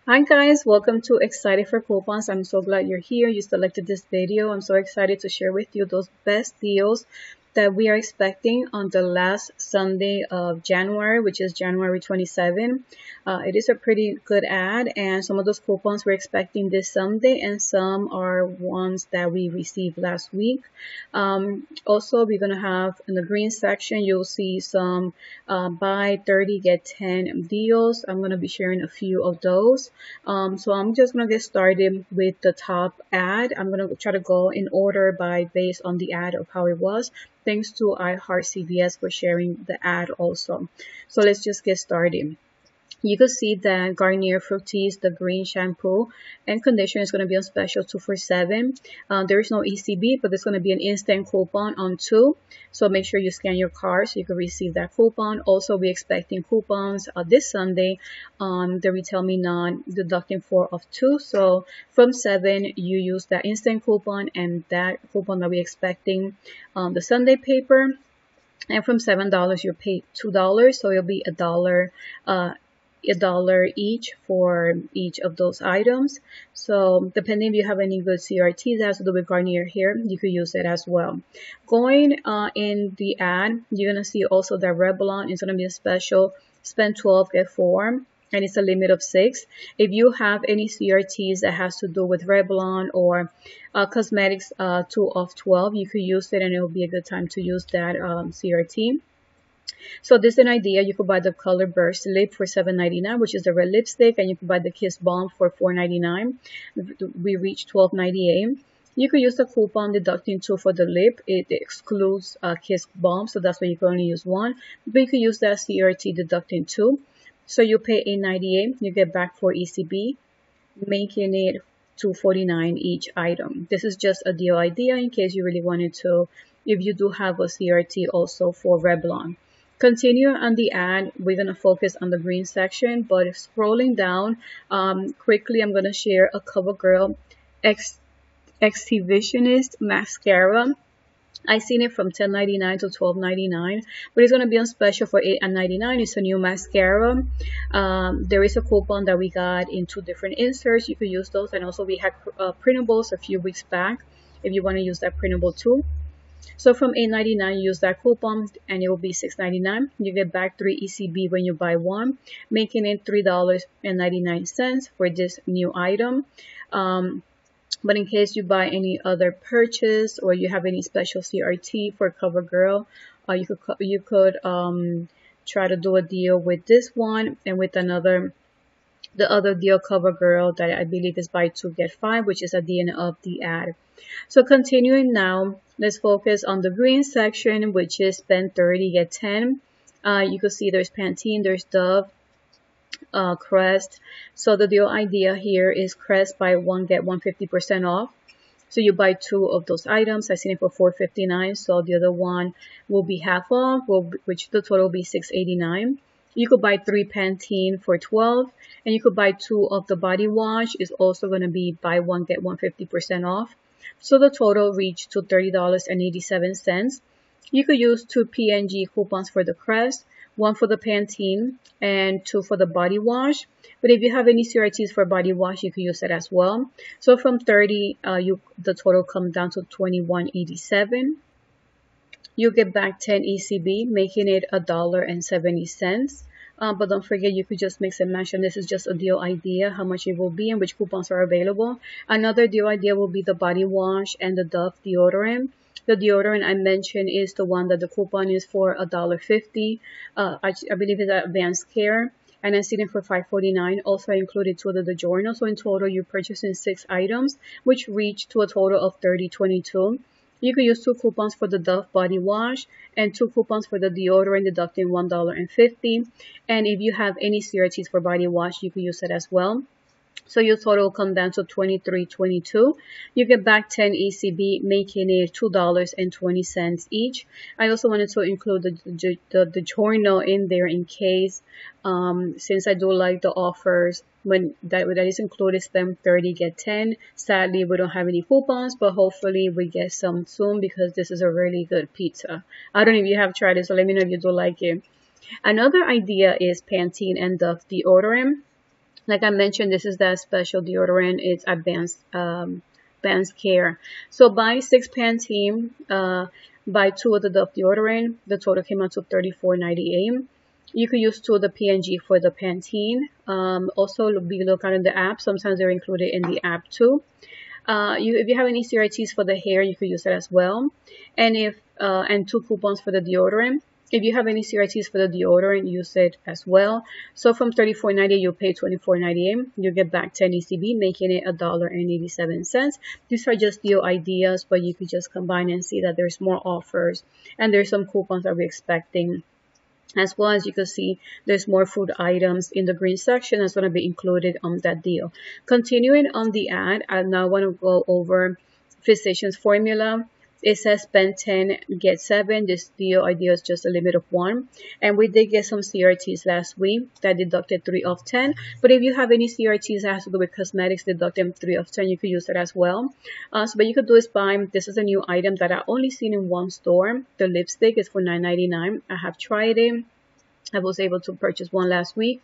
Hi guys, welcome to Excited for Coupons. I'm so glad you're here. You selected this video. I'm so excited to share with you those best deals that we are expecting on the last Sunday of January, which is January 27. It is a pretty good ad, and some of those coupons we're expecting this Sunday, and some are ones that we received last week. Also, we're going to have in the green section, you'll see some buy 30, get 10 deals. I'm going to be sharing a few of those. So I'm just going to get started with the top ad. I'm going to try to go in order based on the ad of how it was. Thanks to CVS for sharing the ad also. So let's just get started. You can see that Garnier Fructis, the green shampoo and conditioner, is going to be on special 2 for $7. There is no ECB, but there's going to be an instant coupon on 2. So make sure you scan your card so you can receive that coupon. Also, we're expecting coupons this Sunday on the Retail Me Not, deducting 4 of 2. So from 7, you use that instant coupon and that coupon that we're expecting the Sunday paper. And from $7, you pay $2. So it'll be $1 each for each of those items. So depending if you have any good CRTs that has to do with Garnier Hair, you could use it as well. Going in the ad, you're going to see also that Revlon is going to be a special spend 12 get 4, and it's a limit of 6. If you have any CRTs that has to do with Revlon or cosmetics 2 of 12, you could use it and it will be a good time to use that CRT. So this is an idea. You could buy the Color Burst lip for $7.99, which is the red lipstick, and you could buy the Kiss Balm for $4.99. We reached $12.98. You could use the coupon deducting 2 for the lip. It excludes Kiss Balm, so that's why you can only use 1. But you could use that CRT deducting 2. So you pay $8.98. You get back 4 ECB, making it $2.49 each item. This is just a deal idea in case you really wanted to, if you do have a CRT also for Revlon. Continue on the ad, we're going to focus on the green section, but scrolling down quickly, I'm going to share a CoverGirl Exhibitionist Mascara. I seen it from $10.99 to $12.99, but it's going to be on special for $8.99. It's a new mascara. There is a coupon that we got in 2 different inserts. You could use those, and also we had printables a few weeks back if you want to use that printable too. So from $8.99, you use that coupon and it will be $6.99. You get back 3 ECB when you buy 1, making it $3.99 for this new item. But in case you buy any other purchase or you have any special CRT for CoverGirl, you could try to do a deal with this one and with the other deal CoverGirl that I believe is buy 2 get 5, which is at the end of the ad. So continuing now, let's focus on the green section, which is spend 30 get 10. You can see there's Pantene, there's Dove, Crest. So the deal idea here is Crest buy 1 get 1 50% off. So you buy 2 of those items. I seen it for $4.59. So the other one will be half off, which the total will be $6.89. You could buy 3 Pantene for $12, and you could buy 2 of the body wash. Is also going to be buy 1 get 1 50% off. So the total reached to $30.87. You could use 2 P&G coupons for the Crest, 1 for the Pantene, and 2 for the body wash. But if you have any CRTs for body wash, you could use it as well. So from 30, the total comes down to $21.87. You get back 10 ECB, making it $1.70. But don't forget, you could just mix and match, and this is just a deal idea, how much it will be and which coupons are available. Another deal idea will be the body wash and the Dove deodorant. The deodorant I mentioned is the one that the coupon is for $1.50. I believe it's Advanced Care, and I see it for $5.49. Also, I included 2 of the journal. So in total, you're purchasing 6 items, which reach to a total of $30.22. You could use 2 coupons for the Dove body wash and 2 coupons for the deodorant, deducting $1.50. And if you have any CRTs for body wash, you could use it as well. So your total will come down to $23.22. You get back 10 ECB, making it $2.20 each. I also wanted to include the journal in there in case, since I do like the offers when that is included, spend 30 get 10. Sadly, we don't have any coupons, but hopefully we get some soon because this is a really good pizza. I don't know if you have tried it, so let me know if you do like it. Another idea is Pantene and Dove deodorant. Like I mentioned, this is that special deodorant. It's advanced care. So buy 6 Pantene, buy 2 of the Dove deodorant. The total came out to $34.98. You could use 2 of the P&G for the Pantene. Also, be lookout in the app. Sometimes they're included in the app too. If you have any CRTs for the hair, you could use it as well. And and 2 coupons for the deodorant. If you have any CRTs for the deodorant, use it as well. So from $34.98, you pay $24.98. You get back 10 ECB, making it $1.87. These are just deal ideas, but you could just combine and see that there's more offers. And there's some coupons that we're expecting. As well as you can see, there's more food items in the green section that's going to be included on that deal. Continuing on the ad, I now want to go over Physicians Formula. It says spend 10, get 7. This deal idea is just a limit of 1. And we did get some CRTs last week that deducted 3 of 10. But if you have any CRTs that has to do with cosmetics, deducting 3 of 10, you could use it as well. But you could do is buy, this is a new item that I only seen in one store. The lipstick is for $9.99. I have tried it. I was able to purchase one last week,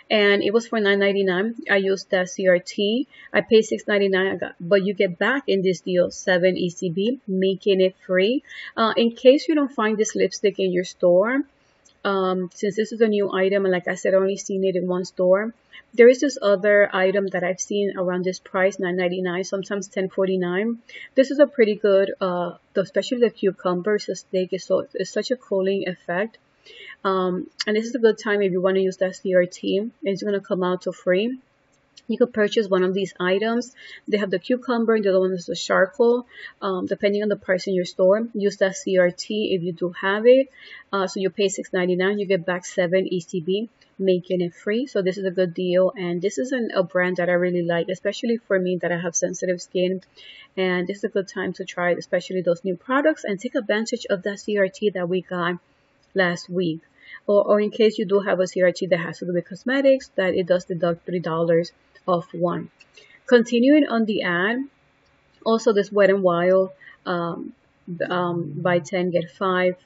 and it was for $9.99. I used that CRT. I paid $6.99, but you get back in this deal 7 ECB, making it free. In case you don't find this lipstick in your store, since this is a new item, and like I said, I only seen it in one store, there is this other item that I've seen around this price, $9.99, sometimes $10.49. This is a pretty good, especially the cucumbers, the steak is such a cooling effect. And this is a good time if you want to use that CRT. It's going to come out to free. You could purchase one of these items. They have the cucumber, the other one is the charcoal. Depending on the price in your store, use that CRT if you do have it. So you pay $6.99, you get back 7 ECB, making it free. So this is a good deal, and this is a brand that I really like, especially for me that I have sensitive skin. And this is a good time to try, especially those new products, and take advantage of that CRT that we got last week. Or in case you do have a CRT that has to do with cosmetics, that it does deduct $3 off 1. Continuing on the ad, also this Wet n Wild buy 10 get 5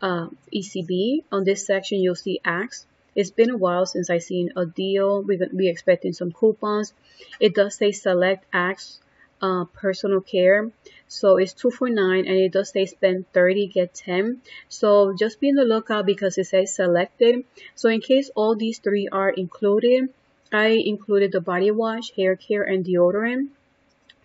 ECB. On this section you'll see Axe. It's been a while since I've seen a deal. We're expecting some coupons. It does say select Axe personal care, so it's 2 for $9, and it does say spend 30 get 10. So just be on the lookout because it says selected. So in case all these 3 are included, I included the body wash, hair care, and deodorant,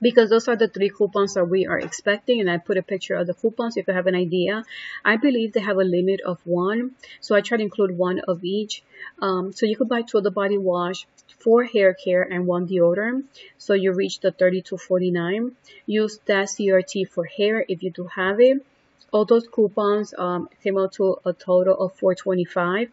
because those are the 3 coupons that we are expecting, and I put a picture of the coupons so you can have an idea. I believe they have a limit of 1, so I try to include 1 of each. So you could buy 2 of the body wash, 4 hair care, and 1 deodorant, so you reach the $32.49. Use that CRT for hair if you do have it. All those coupons came out to a total of $4.25.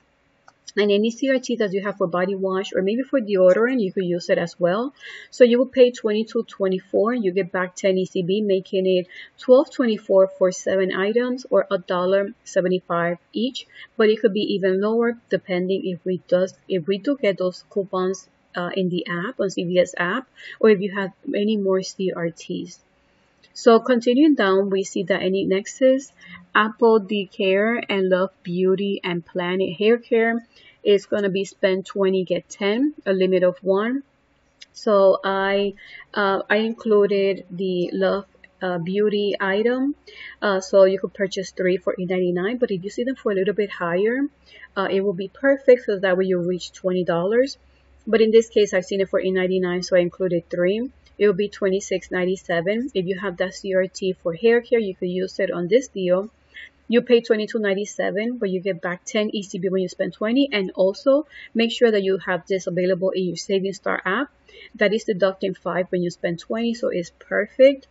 And any CRT that you have for body wash or maybe for deodorant, you could use it as well. So you will pay $22.24. You get back 10 ECB, making it $12.24 for 7 items, or $1.75 each. But it could be even lower depending if we do get those coupons in the app, on CVS app, or if you have any more CRTs. So continuing down, we see that any Nexxus, Apple Care, and Love Beauty and Planet Hair Care is going to be spend 20 get 10, a limit of 1. So I included the Love Beauty item, so you could purchase 3 for $8.99. But if you see them for a little bit higher, it will be perfect, so that way you reach $20. But in this case, I've seen it for $8.99, so I included 3. It will be $26.97. If you have that CRT for hair care, you could use it on this deal. You pay $22.97, but you get back 10 ECB when you spend 20. And also make sure that you have this available in your Savings Star app. That is deducting 5 when you spend 20, so it's perfect.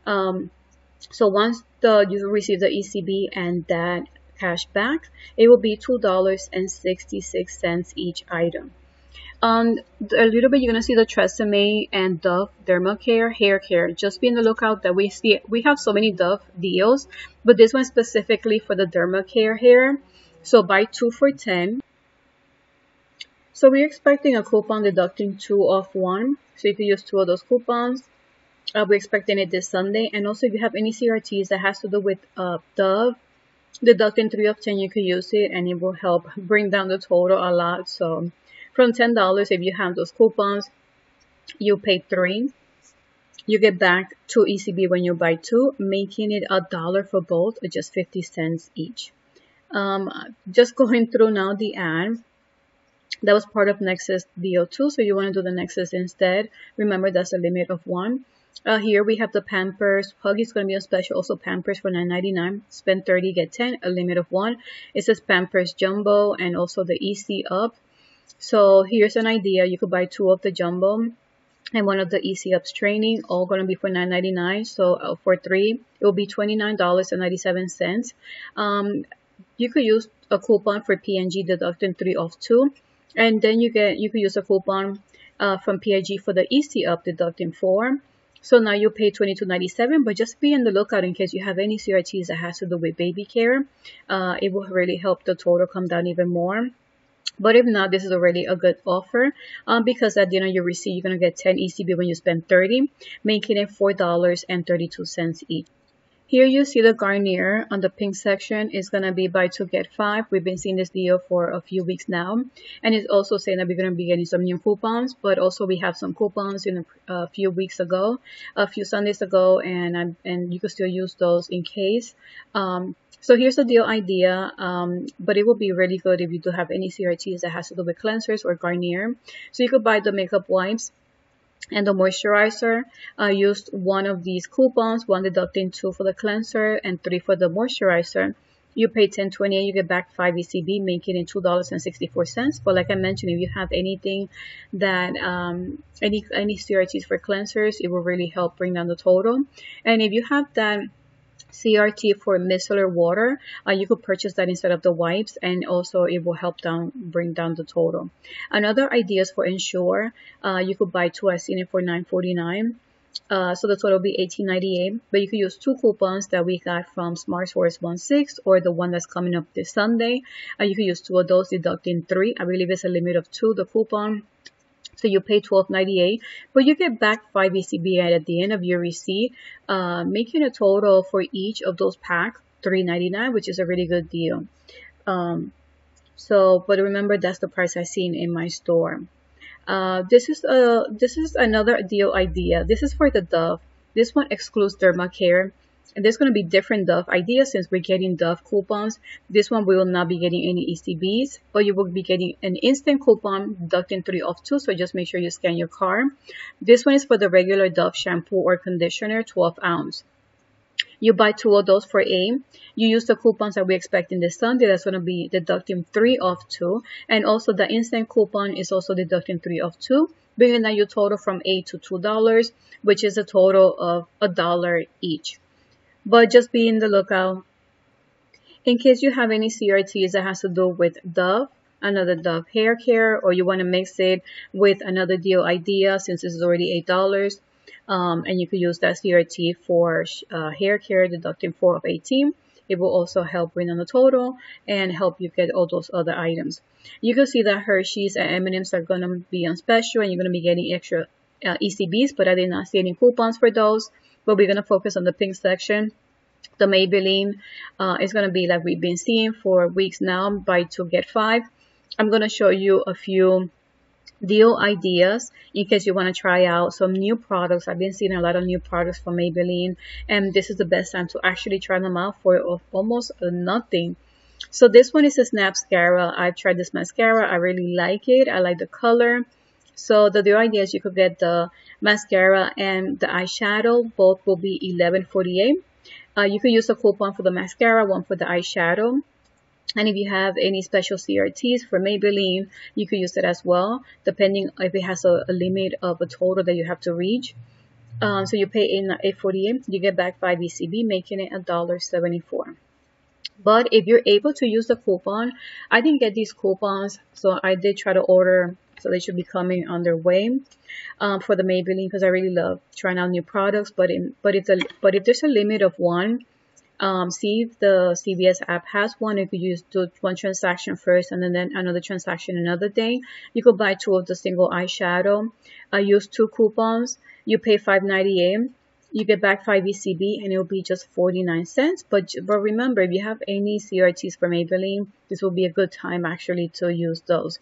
So once you receive the ECB and that cash back, it will be $2.66 each item. A little bit, you're going to see the Tresemme and Dove Dermacare hair care. Just be on the lookout that we have so many Dove deals, but this one specifically for the Dermacare hair. So buy 2 for 10. So we're expecting a coupon deducting 2 off 1. So you can use 2 of those coupons. We're expecting it this Sunday. And also if you have any CRTs that has to do with Dove, deducting 3 of 10, you can use it and it will help bring down the total a lot. So From $10, if you have those coupons, you pay 3. You get back 2 ECB when you buy 2, making it $1 for both, or just 50 cents each. Just going through now the ad. That was part of Nexxus deal too, so you want to do the Nexxus instead. Remember, that's a limit of 1. Here we have the Pampers. Huggy's going to be on special. Also Pampers for $9.99. Spend 30, get 10, a limit of 1. It says Pampers Jumbo and also the EC Up. So here's an idea. You could buy 2 of the Jumbo and 1 of the EC Ups training, all going to be for $9.99. So for 3, it will be $29.97. You could use a coupon for P&G deducting 3 off 2. And then you could use a coupon from P&G for the EC Up deducting 4. So now you pay $22.97, but just be on the lookout in case you have any CRTs that has to do with baby care. It will really help the total come down even more. But if not, this is already a good offer because at the end of your receipt, you're going to get 10 ECB when you spend 30, making it $4.32 each. Here you see the Garnier on the pink section is going to be buy 2 get 5. We've been seeing this deal for a few weeks now. And it's also saying that we're going to be getting some new coupons, but also we have some coupons in a few weeks ago, a few Sundays ago, and you can still use those in case. So here's the deal idea, but it will be really good if you do have any CRTs that has to do with cleansers or Garnier. So you could buy the makeup wipes and the moisturizer. Used 1 of these coupons, 1 deducting 2 for the cleanser and 3 for the moisturizer. You pay $10.28, you get back 5 ECB, making it $2.64. But like I mentioned, if you have anything that any CRTs for cleansers, it will really help bring down the total. And if you have that CRT for micellar water, you could purchase that instead of the wipes, and also it will help bring down the total. Another idea is for Ensure. You could buy 2. I've seen it for $9.49. So the total will be $18.98. But you could use 2 coupons that we got from Smart Source 16 or the one that's coming up this Sunday. You could use 2 of those, deducting 3. I believe it's a limit of 2, the coupon. So you pay $12.98, but you get back 5 ECB at the end of your receipt, making a total for each of those packs $3.99, which is a really good deal. But remember, that's the price I've seen in my store. This is another deal idea. This is for the Dove. This one excludes Dermacare. And there's going to be different Dove ideas since we're getting Dove coupons. This one we will not be getting any ECBs, but you will be getting an instant coupon deducting 3 off 2. So just make sure you scan your card. This one is for the regular Dove shampoo or conditioner, 12 ounce. You buy 2 of those for A. You use the coupons that we expect in this Sunday. That's going to be deducting 3 off 2. And also the instant coupon is also deducting 3 off 2, bringing down your total from A to $2, which is a total of $1 each. But just be in the lookout in case you have any CRTs that has to do with Dove, another Dove hair care, or you want to mix it with another deal idea since this is already $8. And you could use that CRT for hair care, deducting 4 of 18. It will also help bring down the total and help you get all those other items. You can see that Hershey's and M&M's are going to be on special, and you're going to be getting extra ECBs, but I did not see any coupons for those. But we're going to focus on the pink section. The Maybelline is going to be like we've been seeing for weeks now, buy 2 get 5. I'm going to show you a few deal ideas in case you want to try out some new products. I've been seeing a lot of new products from Maybelline, and this is the best time to actually try them out for almost nothing. So this one is a Mascara. I've tried this mascara. I really like it. I like the color. So the idea is you could get the mascara and the eyeshadow. Both will be $11.48. You could use a coupon for the mascara, 1 for the eyeshadow. And if you have any special CRTs for Maybelline, you could use it as well, depending if it has a limit of a total that you have to reach. So you pay $8.48. You get back 5 ECB, making it $1.74. But if you're able to use the coupon, I didn't get these coupons, so I did try to order. So they should be coming on their way for the Maybelline, because I really love trying out new products. But if there's a limit of 1, see if the CVS app has one. If you do 1 transaction first and then another transaction another day, you could buy 2 of the single eyeshadow. Use 2 coupons. You pay $5.98. you get back 5 ECB and it'll be just 49 cents. But remember, if you have any CRTs from Maybelline, this will be a good time actually to use those.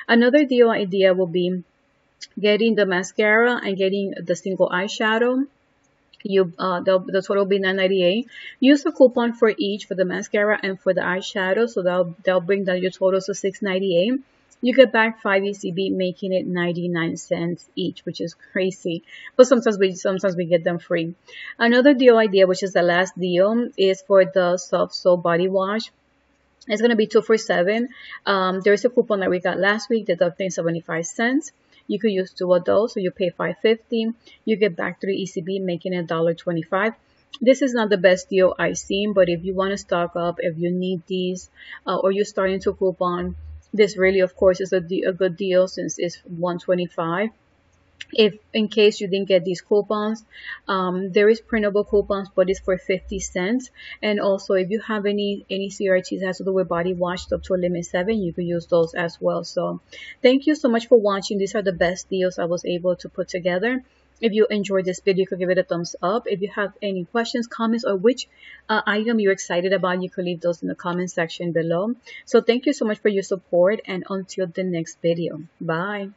Another deal idea will be getting the mascara and getting the single eyeshadow. The total will be $9.98. Use the coupon for each, for the mascara and for the eyeshadow, so they'll bring down your total to $6.98. You get back 5 ECB, making it 99 cents each, which is crazy. But sometimes we get them free. Another deal idea, which is the last deal, is for the Softsoap body wash. It's going to be 2 for $7. There's a coupon that we got last week, deducting 75 cents. You could use 2 of those, so you pay $5.50. You get back 3 ECB, making it $1.25. This is not the best deal I've seen, but if you want to stock up, if you need these, or you're starting to coupon, this really, of course, is a good deal since it's $1.25. If in case you didn't get these coupons, there is printable coupons, but it's for 50 cents. And also, if you have any CRTs that has to do with body wash up to a limit 7, you could use those as well. So thank you so much for watching. These are the best deals I was able to put together. If you enjoyed this video, you could give it a thumbs up. If you have any questions, comments, or which item you're excited about, you could leave those in the comment section below. So thank you so much for your support, and until the next video. Bye.